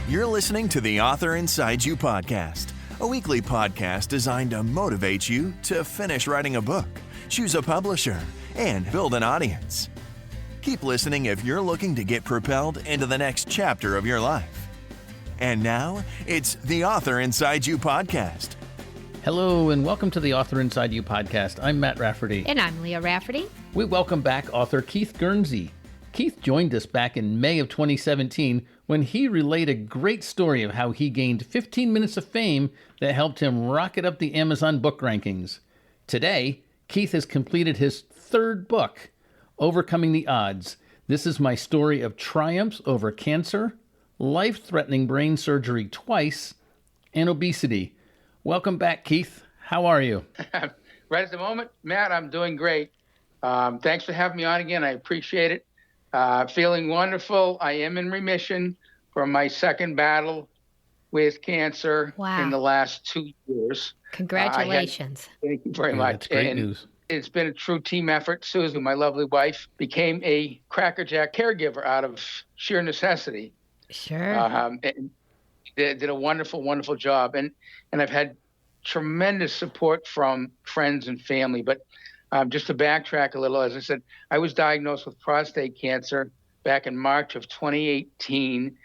You're listening to the Author Inside You podcast, a weekly podcast designed to motivate you to finish writing a book, choose a publisher, and build an audience. Keep listening if you're looking to get propelled into the next chapter of your life. And now, it's the Author Inside You podcast. Hello, and welcome to the Author Inside You podcast. I'm Matt Rafferty. And I'm Leah Rafferty. We welcome back author Keith Guernsey. Keith joined us back in May of 2017 when he relayed a great story of how he gained 15 minutes of fame that helped him rocket up the Amazon book rankings. Today, Keith has completed his third book, Overcoming the Odds. This is my story of triumphs over cancer, life-threatening brain surgery twice, and obesity. Welcome back, Keith. How are you? Right at the moment, Matt, I'm doing great. Thanks for having me on again. I appreciate it. Feeling wonderful. I am in remission from my second battle with cancer in the last 2 years. Congratulations. Thank you very much. That's great news. It's been a true team effort. Susan, my lovely wife, became a Cracker Jack caregiver out of sheer necessity. Sure. And did a wonderful, wonderful job. And I've had tremendous support from friends and family. But just to backtrack a little, as I said, I was diagnosed with prostate cancer back in March of 2018,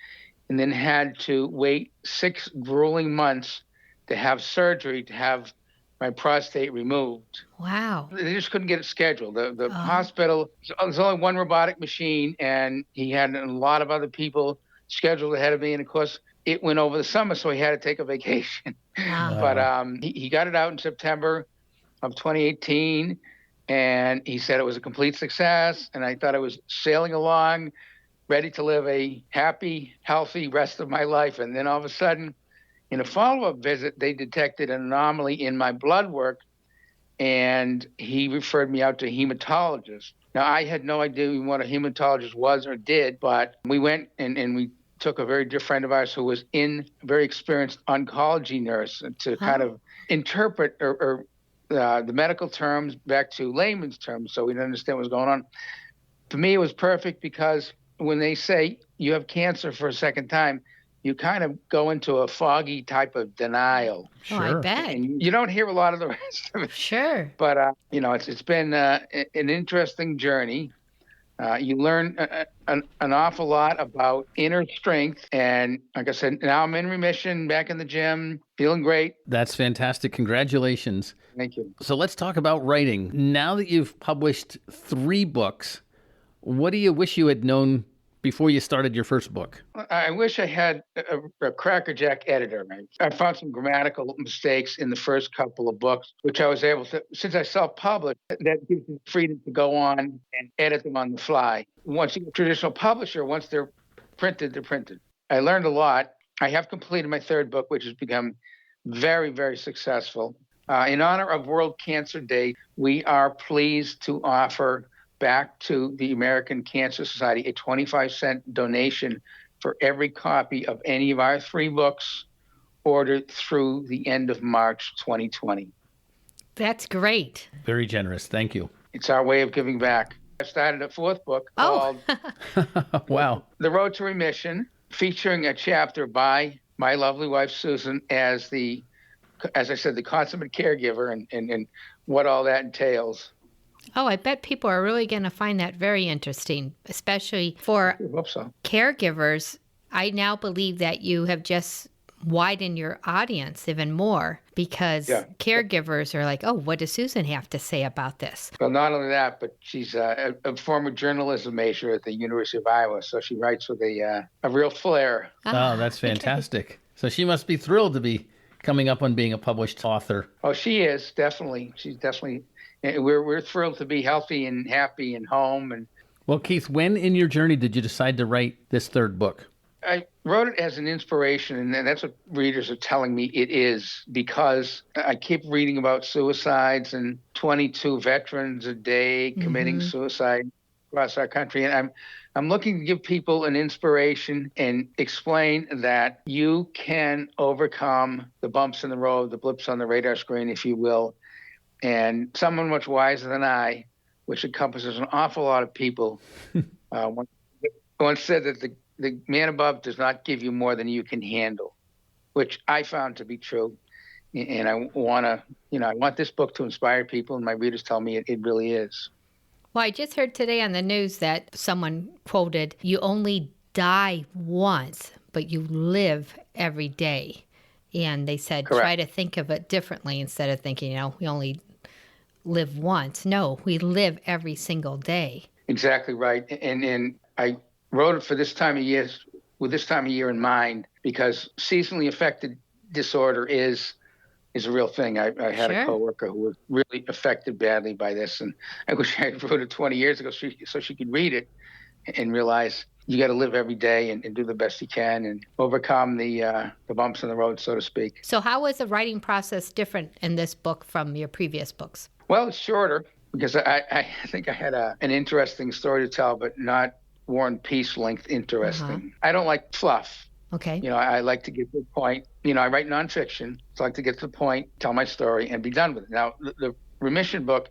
and then had to wait 6 grueling months to have surgery to have my prostate removed. Wow. They just couldn't get it scheduled. The hospital, there's only one robotic machine, and he had a lot of other people scheduled ahead of me. And of course, it went over the summer, so he had to take a vacation. Wow. But he got it out in September of 2018. And he said it was a complete success, and I thought I was sailing along, ready to live a happy, healthy rest of my life. And then all of a sudden, in a follow-up visit, they detected an anomaly in my blood work, and he referred me out to a hematologist. Now, I had no idea what a hematologist was or did, but we went and we took a very dear friend of ours who was a very experienced oncology nurse to kind of interpret or the medical terms back to layman's terms so we didn't understand what was going on. For me, it was perfect because when they say you have cancer for a second time, you kind of go into a foggy type of denial. Sure. Oh, I bet. And you don't hear a lot of the rest of it. Sure. But, it's been an interesting journey. You learn an awful lot about inner strength. And like I said, now I'm in remission, back in the gym, feeling great. That's fantastic. Congratulations. Thank you. So let's talk about writing. Now that you've published 3 books, what do you wish you had known before you started your first book? I wish I had a Cracker Jack editor. I found some grammatical mistakes in the first couple of books, which I was able to, since I self-published, that gives me freedom to go on and edit them on the fly. Once you get a traditional publisher, once they're printed, they're printed. I learned a lot. I have completed my 3rd book, which has become very, very successful. In honor of World Cancer Day, we are pleased to offer back to the American Cancer Society a 25-cent donation for every copy of any of our 3 books ordered through the end of March 2020. That's great. Very generous. Thank you. It's our way of giving back. I started a 4th book called Wow. The Road to Remission, featuring a chapter by my lovely wife, Susan, as I said, the consummate caregiver and what all that entails. Oh, I bet people are really going to find that very interesting, especially for caregivers. I now believe that you have just widened your audience even more because caregivers are like, oh, what does Susan have to say about this? Well, not only that, but she's a former journalism major at the University of Iowa, so she writes with a real flair. Oh, that's fantastic. So she must be thrilled to be coming up on being a published author. Oh, she is, definitely. She's definitely... We're thrilled to be healthy and happy and home. And well, Keith, when in your journey did you decide to write this 3rd book? I wrote it as an inspiration, and that's what readers are telling me it is, because I keep reading about suicides and 22 veterans a day committing suicide across our country. And I'm looking to give people an inspiration and explain that you can overcome the bumps in the road, the blips on the radar screen, if you will. And someone much wiser than I, which encompasses an awful lot of people, once said that the man above does not give you more than you can handle, which I found to be true. And I want this book to inspire people, and my readers tell me it really is. Well, I just heard today on the news that someone quoted, "You only die once, but you live every day." And they said, Correct. Try to think of it differently instead of thinking, we only live once. No, we live every single day. Exactly right. And I wrote it for this time of year, with this time of year in mind, because seasonally affected disorder is a real thing. I had Sure. a coworker who was really affected badly by this, and I wish I had wrote it 20 years ago so she could read it and realize you got to live every day and do the best you can and overcome the bumps in the road, so to speak. So how was the writing process different in this book from your previous books? Well, it's shorter because I think I had an interesting story to tell, but not War and Peace length interesting. Uh-huh. I don't like fluff. Okay. I like to get to the point. I write nonfiction, so I like to get to the point, tell my story, and be done with it. Now, the remission book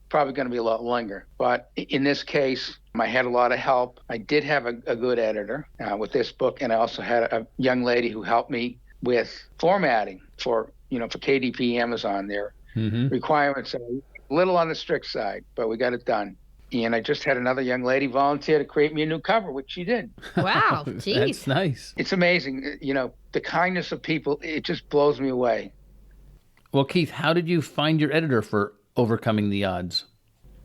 probably going to be a lot longer, but in this case, I had a lot of help. I did have a good editor with this book, and I also had a young lady who helped me with formatting for KDP Amazon. Their requirements are a little on the strict side, but we got it done. And I just had another young lady volunteer to create me a new cover, which she did. Wow, geez. That's nice. It's amazing. The kindness of people, it just blows me away. Well, Keith, how did you find your editor for Overcoming the Odds?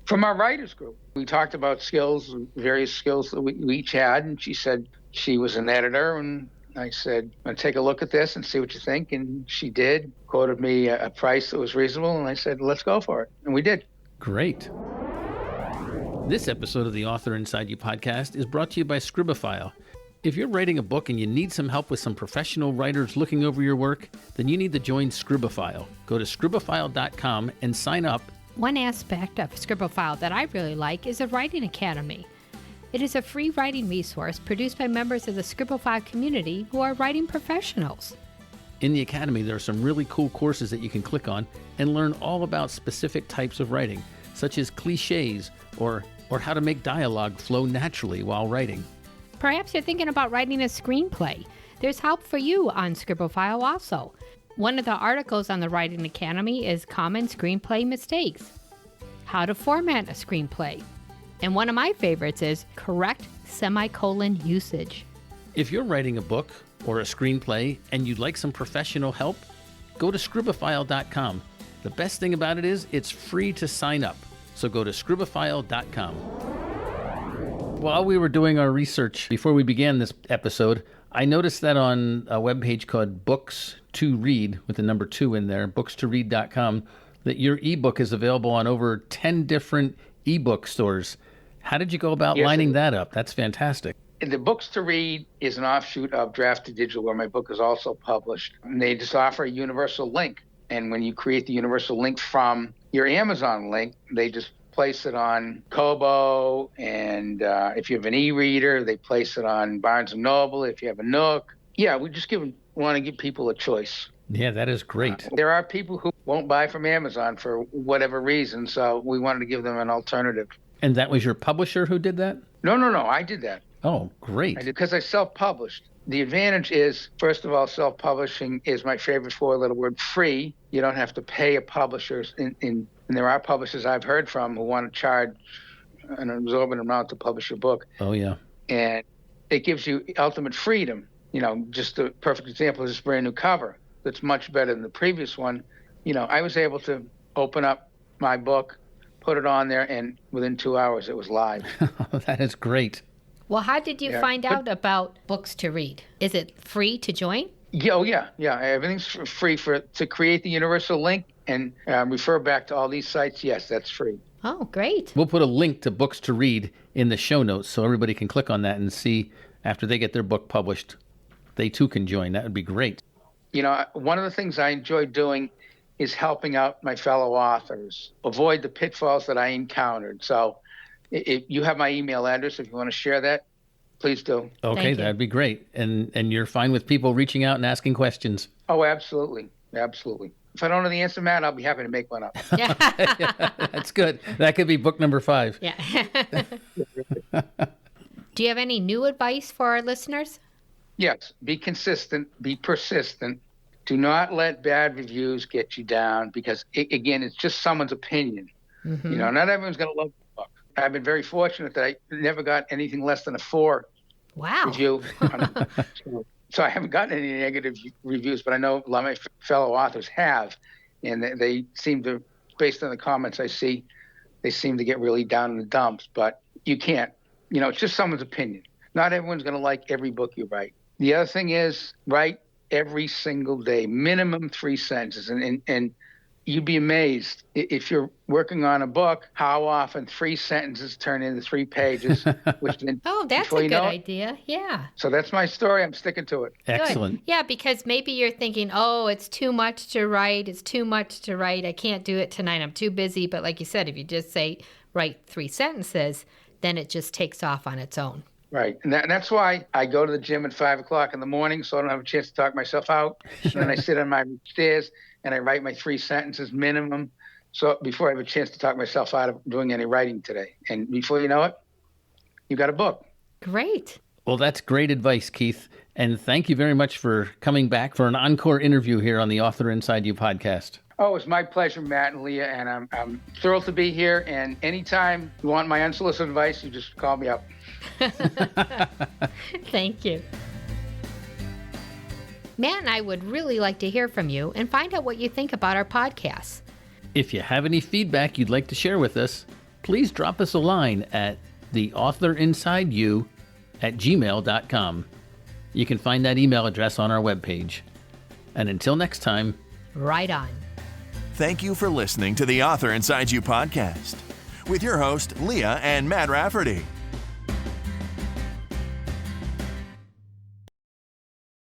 From our writers group. We talked about skills, various skills that we each had, and she said she was an editor, and I said, "I'll take a look at this and see what you think." And she did, quoted me a price that was reasonable, and I said, "Let's go for it." And we did. Great. This episode of the Author Inside You podcast is brought to you by Scribophile. If you're writing a book and you need some help with some professional writers looking over your work, then you need to join Scribophile. Go to scribophile.com and sign up. One aspect of Scribophile that I really like is the Writing Academy. It is a free writing resource produced by members of the Scribophile community who are writing professionals. In the Academy, there are some really cool courses that you can click on and learn all about specific types of writing, such as cliches or how to make dialogue flow naturally while writing. Perhaps you're thinking about writing a screenplay. There's help for you on Scribophile also. One of the articles on the Writing Academy is Common Screenplay Mistakes, how to format a screenplay. And one of my favorites is Correct Semicolon Usage. If you're writing a book or a screenplay and you'd like some professional help, go to scribophile.com. The best thing about it is it's free to sign up. So go to scribophile.com. While we were doing our research before we began this episode, I noticed that on a webpage called Books to Read, with the number 2 in there, bookstoread.com, that your ebook is available on over 10 different ebook stores. How did you go about lining that up? That's fantastic. The Books to Read is an offshoot of Draft to Digital, where my book is also published. And they just offer a universal link. And when you create the universal link from your Amazon link, they just place it on Kobo. And if you have an e-reader, they place it on Barnes & Noble. If you have a Nook. Yeah, we just want to give people a choice. Yeah, that is great. There are people who won't buy from Amazon for whatever reason, so we wanted to give them an alternative. And that was your publisher who did that? No, I did that. Oh, great. I did because I self-published. The advantage is, first of all, self-publishing is my favorite four-letter word, free. You don't have to pay a publisher. And there are publishers I've heard from who want to charge an exorbitant amount to publish a book. Oh, yeah. And it gives you ultimate freedom. Just a perfect example is this brand new cover that's much better than the previous one. I was able to open up my book, put it on there, and within 2 hours it was live. That is great. Well, how did you find out about Books to Read? Is it free to join? Yeah. Everything's free to create the universal link and refer back to all these sites. Yes, that's free. Oh, great. We'll put a link to Books to Read in the show notes so everybody can click on that and see after they get their book published. They too can join. That would be great. One of the things I enjoy doing is helping out my fellow authors avoid the pitfalls that I encountered. So if you have my email address, if you want to share that, please do. Okay, that'd be great. And you're fine with people reaching out and asking questions? Oh, absolutely. Absolutely. If I don't know the answer, Matt, I'll be happy to make one up. Yeah. That's good. That could be book number 5. Yeah. Do you have any new advice for our listeners? Yes, be consistent, be persistent. Do not let bad reviews get you down because, again, it's just someone's opinion. Mm-hmm. Not everyone's going to love the book. I've been very fortunate that I never got anything less than a 4 review. So I haven't gotten any negative reviews, but I know a lot of my fellow authors have. And they seem to, based on the comments I see, they seem to get really down in the dumps. But you can't. It's just someone's opinion. Not everyone's going to like every book you write. The other thing is write every single day, minimum 3 sentences. And you'd be amazed if you're working on a book, how often 3 sentences turn into 3 pages. Which then, that's a good idea. Yeah. So that's my story. I'm sticking to it. Excellent. Good. Yeah, because maybe you're thinking, it's too much to write. It's too much to write. I can't do it tonight. I'm too busy. But like you said, if you just say write 3 sentences, then it just takes off on its own. Right. And that's why I go to the gym at 5 o'clock in the morning so I don't have a chance to talk myself out. And then I sit on my stairs and I write my 3 sentences minimum. So before I have a chance to talk myself out of doing any writing today. And before you know it, you got a book. Great. Well, that's great advice, Keith. And thank you very much for coming back for an encore interview here on the Author Inside You podcast. Oh, it's my pleasure, Matt and Leah, and I'm thrilled to be here. And anytime you want my unsolicited advice, you just call me up. Thank you. Matt and I would really like to hear from you and find out what you think about our podcasts. If you have any feedback you'd like to share with us, please drop us a line at theauthorinsideyou@gmail.com. You can find that email address on our webpage. And until next time, right on. Thank you for listening to the Author Inside You podcast with your host, Leah and Matt Rafferty.